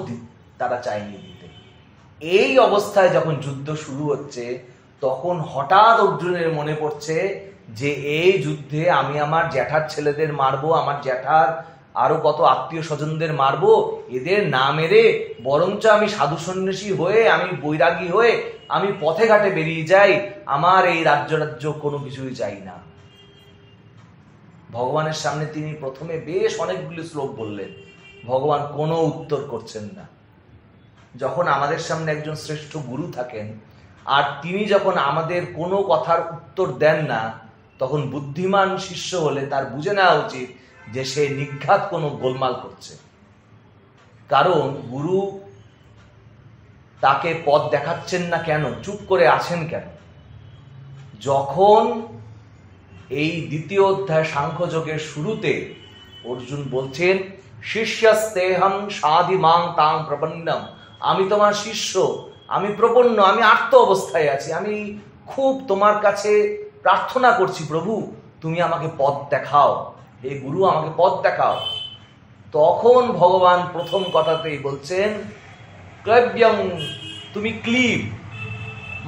তারা চাইনি দিতে। এই অবস্থায় যখন যুদ্ধ শুরু হচ্ছে, তখন হঠাৎ অর্জুনের মনে পড়ছে যে এই যুদ্ধে আমি আমার জ্যাঠার ছেলেদের মারবো, আমার জ্যাঠার আরো কত আত্মীয় স্বজনদের মারবো, এদের না মেরে বরঞ্চ আমি সাধু সন্ন্যাসী হয়ে, আমি বৈরাগী হয়ে আমি পথে ঘাটে বেরিয়ে যাই, আমার এই রাজ্য কোনো কিছুই চাই না। ভগবানের সামনে তিনি প্রথমে বেশ অনেকগুলি শ্লোক বললেন, ভগবান কোনো উত্তর করছেন না। যখন আমাদের সামনে একজন শ্রেষ্ঠ গুরু থাকেন আর তিনি যখন আমাদের কোনো কথার উত্তর দেন না, তখন বুদ্ধিমান শিষ্য হলে তার বুঝে নেওয়া উচিত যে সে নিঘাত কোনো গোলমাল করছে। কারণ গুরু তাকে পথ দেখাচ্ছেন না কেন, চুপ করে আছেন কেন? যখন এই দ্বিতীয় অধ্যায় সাংখ্যযোগের শুরুতে অর্জুন বলছেন, শিষ্যস্তেহং সাধি মাং তাং প্রপন্নম, আমি তোমার শিষ্য, আমি প্রপন্ন, আমি আর্ত অবস্থায় আছি, আমি খুব তোমার কাছে প্রার্থনা করছি, প্রভু তুমি আমাকে পথ দেখাও, হে গুরু আমাকে পথ দেখাও। তখন ভগবান প্রথম কথাতেই বলছেন, ক্লব্যং, তুমি ক্লিব,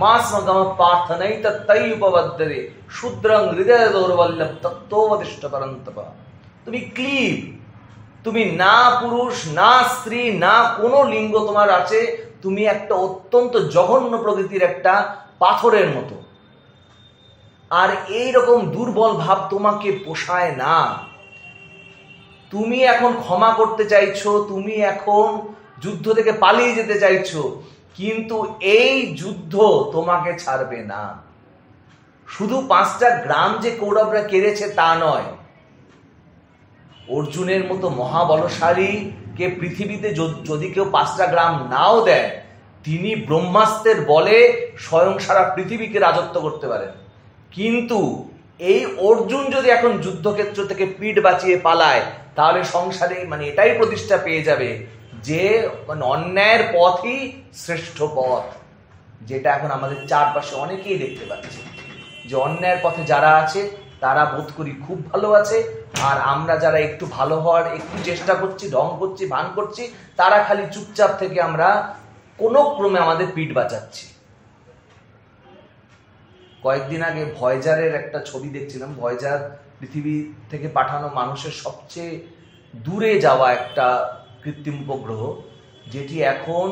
মাসমগম প্রার্থনাই তত্তৈ উপবদ্ধরে শূদ্রং হৃদয় দৌর্বল্যম তত্ত্ববদিষ্ঠ পরন্তপ। তুমি ক্লিব, তুমি না পুরুষ না স্ত্রী না কোনো লিঙ্গ তোমার আছে, তুমি একটা অত্যন্ত জঘন্য প্রকৃতির একটা পাথরের মতো। আর এই রকম দুর্বল ভাব তোমাকে পোষায় না। তুমি এখন ক্ষমা করতে চাইছো, তুমি এখন যুদ্ধ থেকে পালিয়ে যেতে চাইছো, কিন্তু এই যুদ্ধ তোমাকে ছাড়বে না। শুধু 5টা গ্রাম যে কৌরবরা কেড়েছে তা নয়, অর্জুনের মতো মহাবলশালী কে পৃথিবীতে যদি কেউ 5টা গ্রাম নাও দেয়, তিনি ব্রহ্মাস্ত্রের বলে স্বয়ং সারা পৃথিবীকে রাজত্ব করতে পারেন। কিন্তু এই অর্জুন যদি এখন যুদ্ধক্ষেত্র থেকে পিঠ বাঁচিয়ে পালায়, তাহলে সংসারে এটাই প্রতিষ্ঠা পেয়ে যাবে যে অন্যায়ের পথই শ্রেষ্ঠ পথ, যেটা এখন আমাদের চারপাশে অনেকেই দেখতে পাচ্ছি যে অন্যায়ের পথে যারা আছে তারা বোধ করি খুব ভালো আছে, আর আমরা যারা একটু ভালো হওয়ার একটু চেষ্টা করছি, ঢং করছি, ভান করছি, তারা খালি চুপচাপ থেকে আমরা কোনো ক্রমে আমাদের পিঠ বাঁচাচ্ছি। কয়েকদিন আগে ভয়েজারের একটা ছবি দেখছিলাম। ভয়েজার পৃথিবী থেকে পাঠানো মানুষের সবচেয়ে দূরে যাওয়া একটা কৃত্রিম উপগ্রহ, যেটি এখন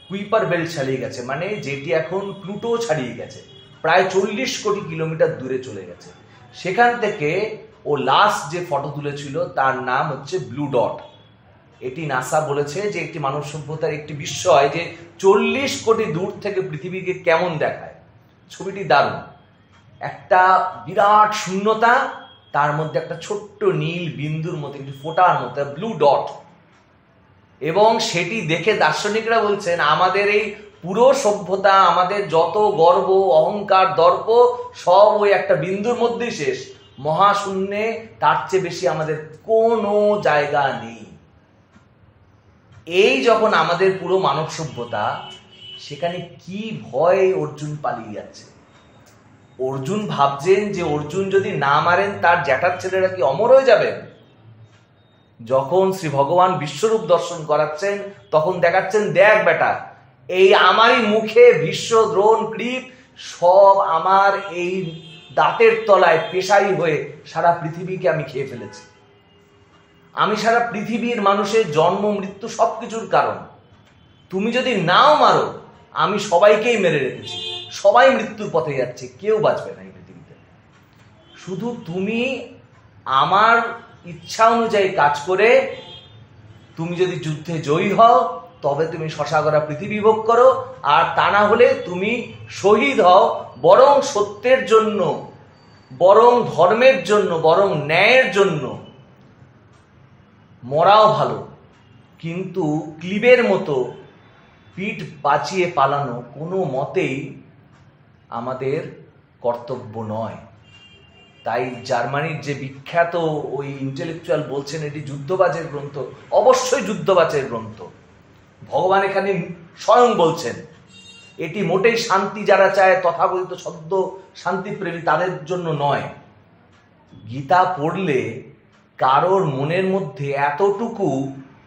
কুইপার বেল্ট ছাড়িয়ে গেছে, যেটি এখন প্লুটো ছাড়িয়ে গেছে, প্রায় 40 কোটি কিলোমিটার দূরে চলে গেছে। সেখান থেকে ও লাস্ট যে ফটো তুলেছিল তার নাম হচ্ছে ব্লু ডট। এটি নাসা বলেছে যে একটি মানব সভ্যতার একটি বিস্ময় যে 40 কোটি দূর থেকে পৃথিবীকে কেমন দেখায়। ছবিটি দারুণ, একটা বিরাট শূন্যতা, তার মধ্যে একটা ছোট্ট নীল বিন্দুর মতো, একটি ফোঁটার মতো ব্লু ডট। এবং সেটি দেখে দার্শনিকরা বলছেন আমাদের এই পুরো সভ্যতা, আমাদের যত গর্ব অহংকার দর্প সব ওই একটা বিন্দুর মধ্যেই শেষ। মহাশূন্যে তার চেয়ে বেশি আমাদের কোনো জায়গা নেই। এই যখন আমাদের পুরো মানব সভ্যতা, সেখানে কি ভয় অর্জুন পালিয়ে যাচ্ছে। অর্জুন ভাবছেন যে অর্জুন যদি না মারেন তার জ্যাঠার ছেলেরা কি অমর হয়ে যাবেন। যখন শ্রী ভগবান বিশ্বরূপ দর্শন করাচ্ছেন তখন দেখাচ্ছেন, দেখ বেটা, এই আমারই মুখে ভীষ্ম দ্রোণ কৃপ সব আমার এই দাঁতের তলায় পেশারি হয়ে সারা পৃথিবীকে আমি খেয়ে ফেলেছি। আমি সারা পৃথিবীর মানুষের জন্ম মৃত্যু সবকিছুর কারণ। তুমি যদি নাও মারো, আমি সবাইকেই মেরে রেখেছি, সবাই মৃত্যুর পথে যাচ্ছে, কেউ বাঁচবে না এই পৃথিবীতে। শুধু তুমি আমার ইচ্ছা অনুযায়ী কাজ করে তুমি যদি যুদ্ধে জয়ী হও, তবে তুমি শশাগরা পৃথিবী ভোগ করো, আর তা না হলে তুমি শহীদ হও, বরং সত্যের জন্য, বরং ধর্মের জন্য, বরং ন্যায়ের জন্য মরাও ভালো। কিন্তু ক্লিবের মতো পিঠ বাঁচিয়ে পালানো কোনো মতেই আমাদের কর্তব্য নয়। তাই জার্মানির যে বিখ্যাত ওই ইন্টেলেকচুয়াল বলছেন এটি যুদ্ধবাজের গ্রন্থ, অবশ্যই যুদ্ধবাজের গ্রন্থ। ভগবান এখানে স্বয়ং বলছেন এটি মোটেই শান্তি যারা চায়, তথাকথিত সদ্য শান্তিপ্রেমী তাদের জন্য নয়। গীতা পড়লে কারোর মনের মধ্যে এতটুকু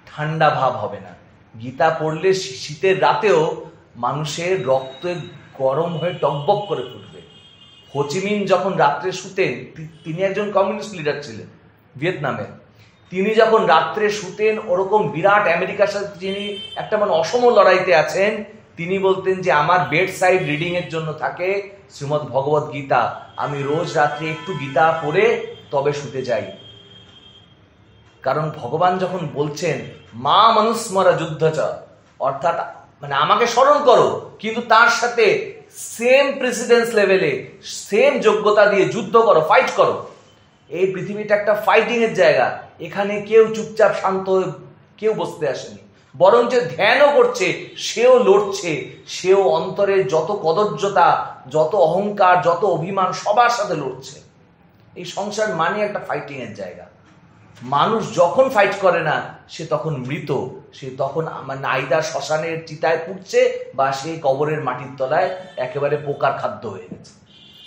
ঠান্ডা ভাব হবে না। গীতা পড়লে শীতের রাতেও মানুষের রক্ত গরম হয়ে টকবক করে ফুটবে। হোচিমিন যখন রাত্রে শুতেন, তিনি একজন কমিউনিস্ট লিডার ছিলেন ভিয়েতনামের, তিনি যখন রাত্রে শুতেন, ওরকম বিরাট আমেরিকার সাথে যিনি একটা মানে অসম লড়াইতে আছেন, তিনি বলতেন যে আমার বেড সাইড রিডিং এর জন্য থাকে শ্রীমদ্ ভগবত গীতা, আমি রোজ রাত্রে একটু গীতা পড়ে তবে শুতে যাই। কারণ ভগবান যখন বলছেন মা মনুস্মরা যুদ্ধচ, অর্থাৎ মানে আমাকে স্মরণ করো, কিন্তু তার সাথে সেম প্রেসিডেন্স লেভেলে সেম যোগ্যতা দিয়ে যুদ্ধ করো, ফাইট করো। এই পৃথিবীটা একটা ফাইটিং এর জায়গা, এখানে কেউ চুপচাপ শান্ত হয়ে কেউ বসতে আসেনি, বরং যে ধ্যানও করছে সেও লড়ছে, সেও অন্তরে যত কদর্যতা, যত অহংকার, যত অভিমান সবার সাথে লড়ছে। এই সংসার মানে একটা ফাইটিং এর জায়গা। মানুষ যখন ফাইট করে না সে তখন মৃত, সে তখন মানে আইদার শ্মশানের চিতায় পুড়ছে বা সেই কবরের মাটির তলায় একেবারে পোকার খাদ্য হয়ে গেছে।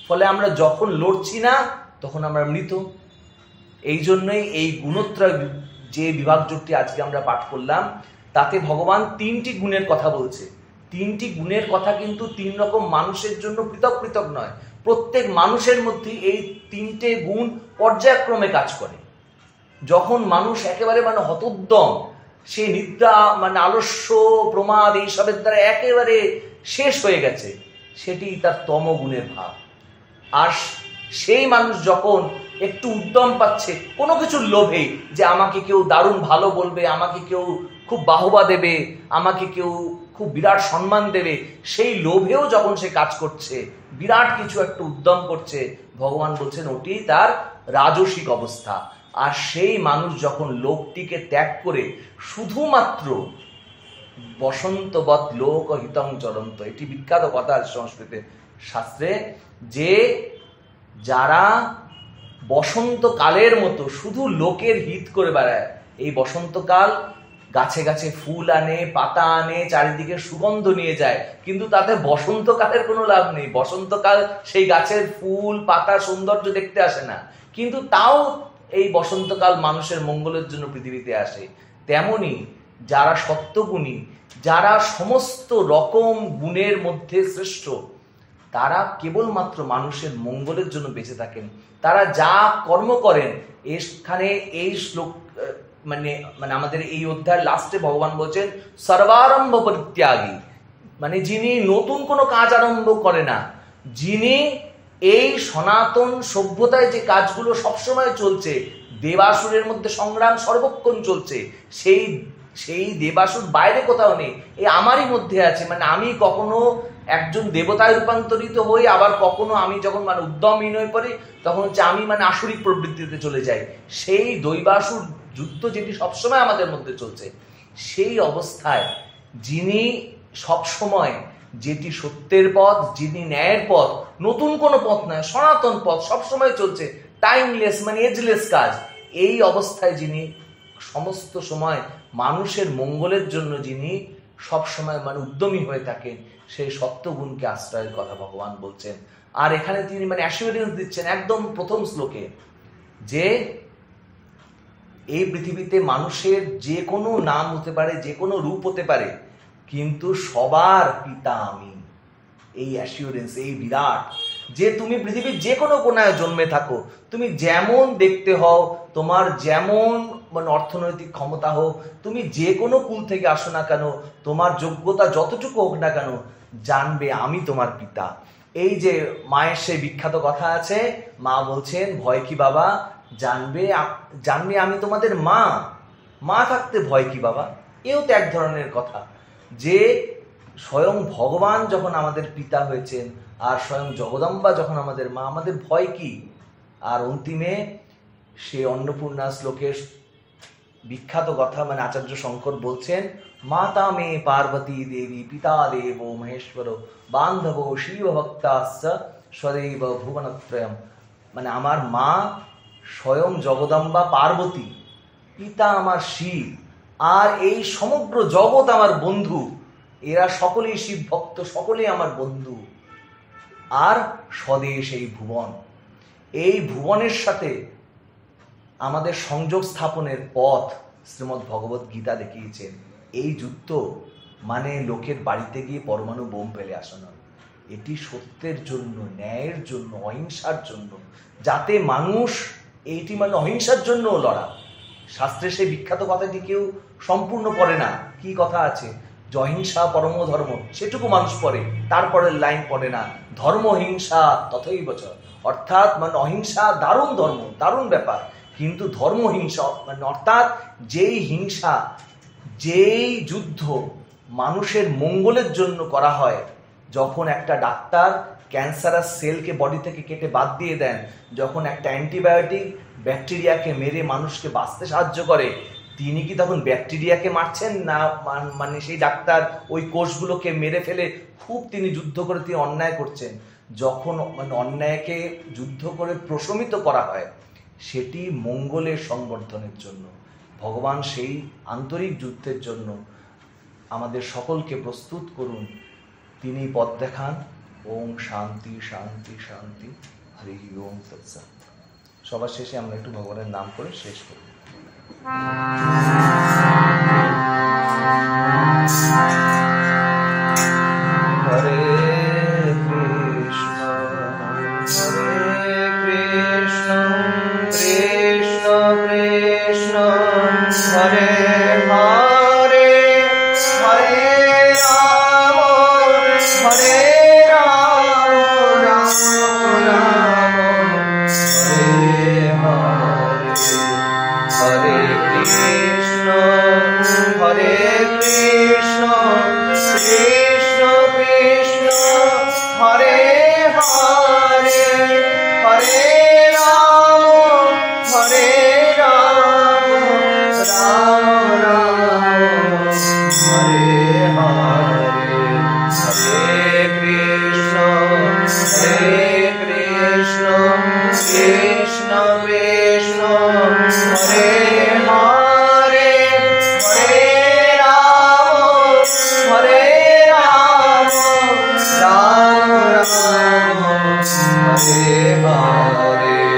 ফলে আমরা যখন লড়ছি না তখন আমরা মৃত। এই জন্যই এই গুণত্রয় যে বিভাগ যোগটি আজকে আমরা পাঠ করলাম, তাতে ভগবান 3টি গুণের কথা বলছে। 3টি গুণের কথা কিন্তু 3 রকম মানুষের জন্য পৃথক পৃথক নয়, প্রত্যেক মানুষের মধ্যে এই 3টে গুণ পর্যায়ক্রমে কাজ করে। যখন মানুষ একেবারে মানে হতোদ্যম, সে নিদ্রা মানে আলস্য প্রমাদ এইসবের দ্বারা একেবারে শেষ হয়ে গেছে, সেটি তার তম গুণের ভাব। আর সেই মানুষ যখন একটু উদ্যম পাচ্ছে কোনো কিছুর লোভে, যে আমাকে কেউ দারুণ ভালো বলবে, আমাকে কেউ খুব বাহবা দেবে, আমাকে কেউ খুব বিরাট সম্মান দেবে, সেই লোভেও যখন সে কাজ করছে, বিরাট কিছু একটা উদ্যম করছে, ভগবান বলছেন ওটি তার রাজসিক অবস্থা। আর সেই মানুষ যখন লোকটিকে ত্যাগ করে শুধুমাত্র বসন্তবৎ লোক হিতং চরন্ত, এটি বিখ্যাত কথা আছে সংস্কৃতে শাস্ত্রে, যে যারা বসন্তকালের মতো শুধু লোকের হিত করে বেড়ায়, এই বসন্তকাল গাছে গাছে ফুল আনে, পাতা আনে, চারিদিকে সুগন্ধ নিয়ে যায়, কিন্তু তাতে বসন্তকালের কোনো লাভ নেই। বসন্তকাল সেই গাছের ফুল পাতা সৌন্দর্য দেখতে আসে না, কিন্তু তাও এই বসন্তকাল মানুষের মঙ্গলের জন্য পৃথিবীতে আসে। তেমনি যারা সত্যগুণী, যারা সমস্ত রকম গুণের মধ্যে শ্রেষ্ঠ, তারা কেবলমাত্র মানুষের মঙ্গলের জন্য বেঁচে থাকেন। তারা যা কর্ম করেন, এখানে এই শ্লোক মানে মানে আমাদের এই অধ্যায়ের লাস্টে ভগবান বলছেন সর্বারম্ভ পরিত্যাগী, মানে যিনি নতুন কোনো কাজ আরম্ভ করে না, যিনি এই সনাতন সভ্যতায় যে কাজগুলো সবসময় চলছে, দেবাসুরের মধ্যে সংগ্রাম সর্বক্ষণ চলছে, সেই দেবাসুর বাইরে কোথাও নেই, এই আমারই মধ্যে আছে। মানে আমি কখনো একজন দেবতায় রূপান্তরিত হই, আবার কখনো আমি যখন মানে উদ্যমহীন হয়ে পড়ি তখন হচ্ছে আমি মানে আসরিক প্রবৃত্তিতে চলে যাই। সেই দৈবাসুর যুদ্ধ যেটি সবসময় আমাদের মধ্যে চলছে, সেই অবস্থায় যিনি সবসময়, যেটি সত্যের পথ, যিনি ন্যায়ের পথ, নতুন কোনো পথ নয়, সনাতন পথ সবসময় চলছে, টাইমলেস মানে এজলেস কাজ, এই অবস্থায় যিনি সমস্ত সময় মানুষের মঙ্গলের জন্য যিনি সবসময় মানে উদ্যমী হয়ে থাকেন, সেই সত্যগুণকে আশ্রয়ের কথা ভগবান বলছেন। আর এখানে তিনি মানে অ্যাসিওরেন্স দিচ্ছেন একদম প্রথম শ্লোকে, যে এই পৃথিবীতে মানুষের যে কোনো নাম হতে পারে, যে কোনো রূপ হতে পারে, কিন্তু সবার পিতা আমি। এই অ্যাসিওরেন্স, এই বিরাট, যে তুমি পৃথিবীর যে কোনো কোনায় জন্মে থাকো, তুমি যেমন দেখতে হও, তোমার যেমন মানে অর্থনৈতিক ক্ষমতা হোক, তুমি যে কোনো কুল থেকে আসো না কেন, তোমার যোগ্যতা যতটুকু হোক না কেন, জানবে আমি তোমার পিতা। এই যে মায়ের সেই বিখ্যাত কথা আছে, মা বলছেন ভয় কি বাবা, জানবে আমি তোমাদের মা, মা থাকতে ভয় কি বাবা। এও তো এক ধরনের কথা, যে স্বয়ং ভগবান যখন আমাদের পিতা হয়েছেন, আর স্বয়ং জগদম্বা যখন আমাদের মা, আমাদের ভয় কি। আর অন্তিমে সে অন্নপূর্ণা শ্লোকের বিখ্যাত কথা মানে আচার্য শঙ্কর বলছেন, মাতা মে পার্বতী দেবী পিতা দেব মহেশ্বর বান্ধব শিব ভক্তাশ্চ সদৈব ভুবনত্রয়ম, মানে আমার মা স্বয়ং জগদম্বা পার্বতী, পিতা আমার শিব, আর এই সমগ্র জগৎ আমার বন্ধু, এরা সকলেই শিব ভক্ত, সকলেই আমার বন্ধু। আর স্বদেশ এই ভুবন, এই ভুবনের সাথে আমাদের সংযোগ স্থাপনের পথ শ্রীমদ্ ভগবত গীতা দেখিয়েছেন। এই যুদ্ধ মানে লোকের বাড়িতে গিয়ে পরমাণু বোম ফেলে আসা নয়, এটি সত্যের জন্য, ন্যায়ের জন্য, অহিংসার জন্য, যাতে মানুষ, এইটি মানে অহিংসার জন্য লড়া, শাস্ত্রে সেই বিখ্যাত কথাটি কেউ সম্পূর্ণ পড়ে না। কি কথা আছে? অহিংসা পরম ধর্ম, সেটুকু মানুষ পড়ে, তারপরের লাইন পড়ে না। ধর্ম হিংসা তথৈব চ, অর্থাৎ মানে অহিংসা দারুণ ধর্ম, দারুণ ব্যাপার, কিন্তু ধর্ম হিংসা মানে অর্থাৎ যেই হিংসা, যেই যুদ্ধ মানুষের মঙ্গলের জন্য করা হয়, যখন একটা ডাক্তার ক্যান্সারাস সেলকে বডি থেকে কেটে বাদ দিয়ে দেন, যখন একটা অ্যান্টিবায়োটিক ব্যাকটেরিয়াকে মেরে মানুষকে বাঁচতে সাহায্য করে, তিনি কি তখন ব্যাকটেরিয়াকে মারছেন না? মানে সেই ডাক্তার ওই কোষগুলোকে মেরে ফেলে খুব তিনি যুদ্ধ করে তিনি অন্যায় করছেন। যখন মানে অন্যায়কে যুদ্ধ করে প্রশমিত করা হয়, সেটি মঙ্গলের সংবর্ধনের জন্য। ভগবান সেই আন্তরিক যুদ্ধের জন্য আমাদের সকলকে প্রস্তুত করুন, তিনি পথ দেখান। ওম শান্তি শান্তি শান্তি, হরি ওম তৎসৎ। সবার শেষে আমরা একটু ভগবানের নাম করে শেষ করি। হরে কৃষ্ণ কৃষ্ণ কৃষ্ণ হরে হরে, হরে রাম হরে রাম, রাম রাম হরে হরে, হরে কৃষ্ণ কৃষ্ণ কৃষ্ণ হরে হরে, হরে রাম রাম রাম হরে হরে,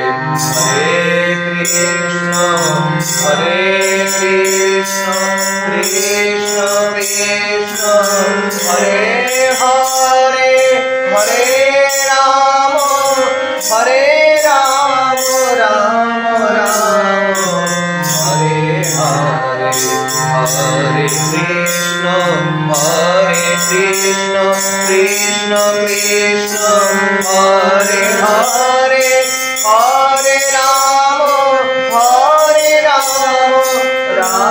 হরে কৃষ্ণ কৃষ্ণ কৃষ্ণ হরে হরে, হরে রাম রাম রাম হরে হরে, হরে কৃষ্ণ কৃষ্ণ কৃষ্ণ হরে হরে, হরে রাম রাম রাম হরে হরে, হরে কৃষ্ণ কৃষ্ণ কৃষ্ণ হরে হরে, হরে রাম রাম রাম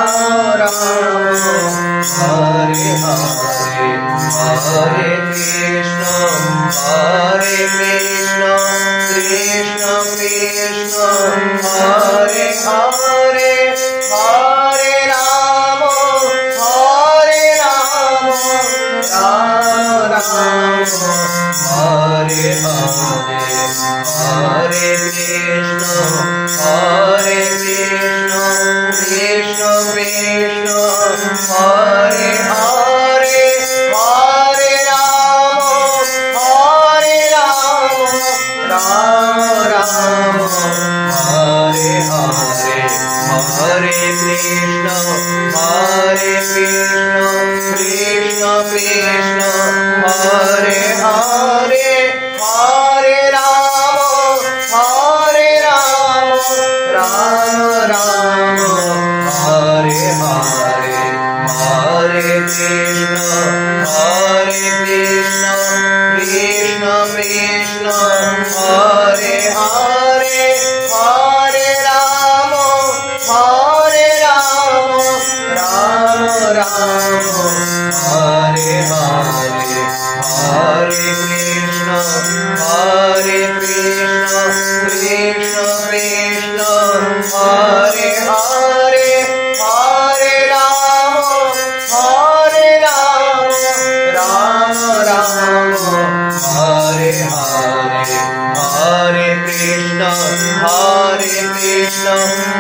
হরে হরে, হরে কৃষ্ণ কৃষ্ণ কৃষ্ণ হরে হরে, হরে রাম রাম রাম হরে হরে, হরে কৃষ্ণ কৃষ্ণ কৃষ্ণ হরে হরে, হরে রাম রাম রাম হরে হরে, হরে কৃষ্ণ কৃষ্ণ কৃষ্ণ হরে হরে, হরে রাম রাম রাম হরে হরে, হরে কৃষ্ণ কৃষ্ণ কৃষ্ণ হরে হরে, হরে রাম রাম রাম হরে হরে, হরে কৃষ্ণ কৃষ্ণ কৃষ্ণ হরে হরে, হরে রাম রাম রাম হরে হরে, হরে কৃষ্ণ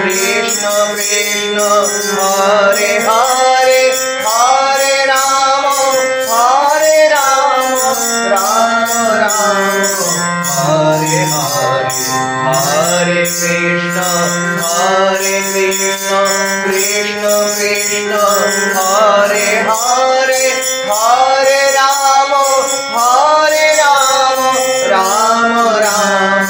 কৃষ্ণ কৃষ্ণ হরে হরে, হরে রাম রাম রাম হরে হরে, হরে কৃষ্ণ কৃষ্ণ কৃষ্ণ হরে হরে, হরে রাম রাম রাম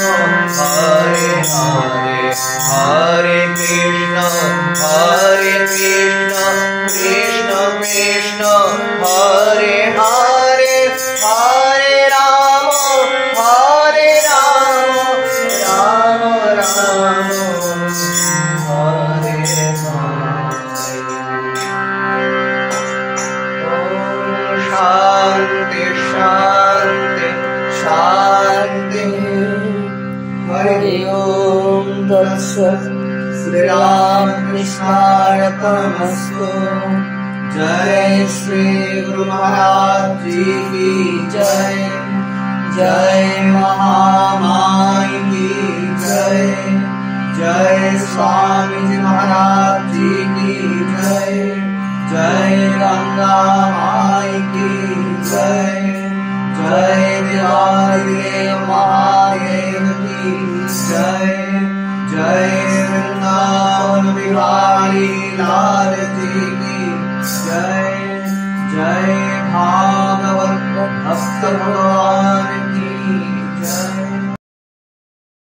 হরে হরে, হরে কৃষ্ণ शांति। हरि ओम तत्सत्। श्री राम कृष्णार्पणमस्तु। जय श्री गुरु महाराज जी की जय। जय महामाई की जय। जय स्वामी जी महाराज जी की जय। जय गंगा माई की जय। जय देवादिदेव महादेव की जय। जय वृंदावन बिहारी लाल जी की जय। जय भागवत भक्त भगवान की जय।